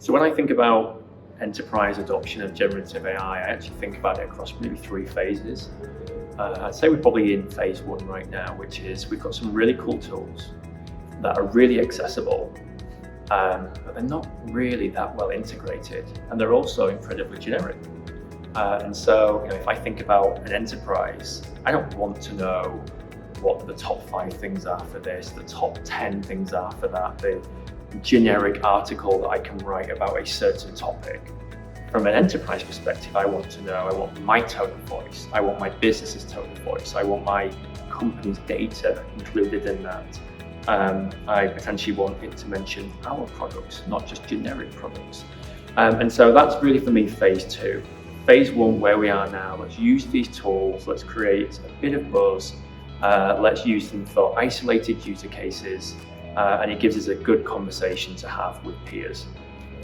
So when I think about enterprise adoption of generative AI, I actually think about it across maybe 3 phases. I'd say we're probably in phase 1 right now, which is we've got some really cool tools that are really accessible, but they're not really that well integrated, and they're also incredibly generic. And so, if I think about an enterprise, I don't want to know what the top 5 things are for this, the top 10 things are for that, the generic article that I can write about a certain topic. From an enterprise perspective, I want to know, I want my tone of voice, I want my business's tone of voice, I want my company's data included in that. I potentially want it to mention our products, not just generic products. And so that's really for me phase 2. Phase 1, where we are now, let's use these tools, let's create a bit of buzz, let's use them for isolated user cases, and it gives us a good conversation to have with peers.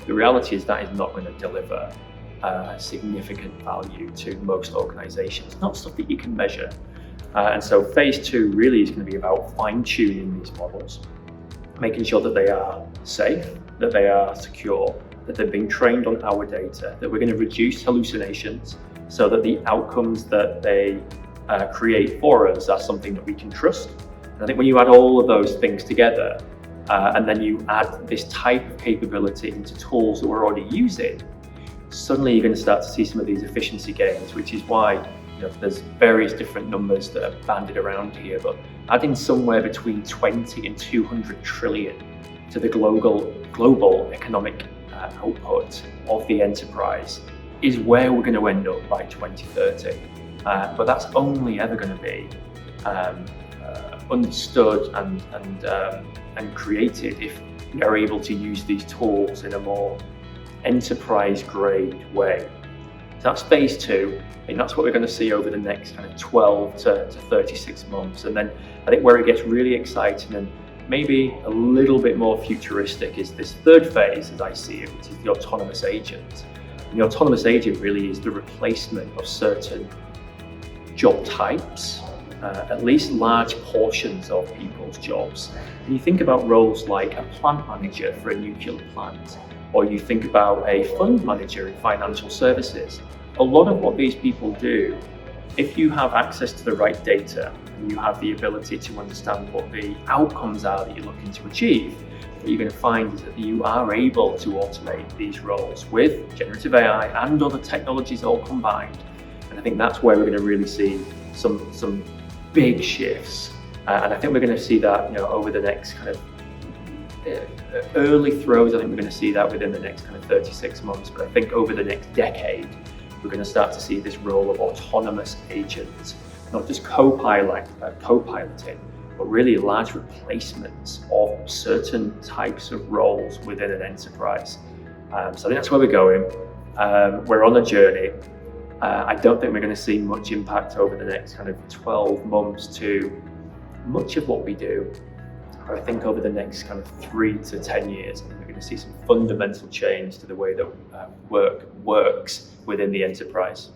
The reality is that is not going to deliver significant value to most organizations, not stuff that you can measure. And so phase 2 really is going to be about fine-tuning these models, making sure that they are safe, that they are secure, that they're being trained on our data, that we're going to reduce hallucinations so that the outcomes that they create for us are something that we can trust. And I think when you add all of those things together, and then you add this type of capability into tools that we're already using, suddenly you're going to start to see some of these efficiency gains, which is why there's various different numbers that are banded around here, but adding somewhere between 20 and 200 trillion to the global economic output of the enterprise is where we're going to end up by 2030. But that's only ever going to be understood and created if we are able to use these tools in a more enterprise-grade way. So that's phase 2, and that's what we're going to see over the next kind of 12 to 36 months. And then I think where it gets really exciting and maybe a little bit more futuristic is this 3rd phase, as I see it, which is the autonomous agent. And the autonomous agent really is the replacement of certain job types, at least large portions of people's jobs. And you think about roles like a plant manager for a nuclear plant, or you think about a fund manager in financial services. A lot of what these people do, if you have access to the right data and you have the ability to understand what the outcomes are that you're looking to achieve, what you're going to find is that you are able to automate these roles with generative AI and other technologies all combined. And I think that's where we're going to really see some big shifts. And I think we're going to see that over the next kind of early throws. I think we're going to see that within the next kind of 36 months. But I think over the next decade, we're going to start to see this role of autonomous agents, not just co-piloting, but really large replacements of certain types of roles within an enterprise. So I think that's where we're going. We're on a journey. I don't think we're going to see much impact over the next kind of 12 months to much of what we do. But I think over the next kind of 3 to 10 years, we're going to see some fundamental change to the way that work works within the enterprise.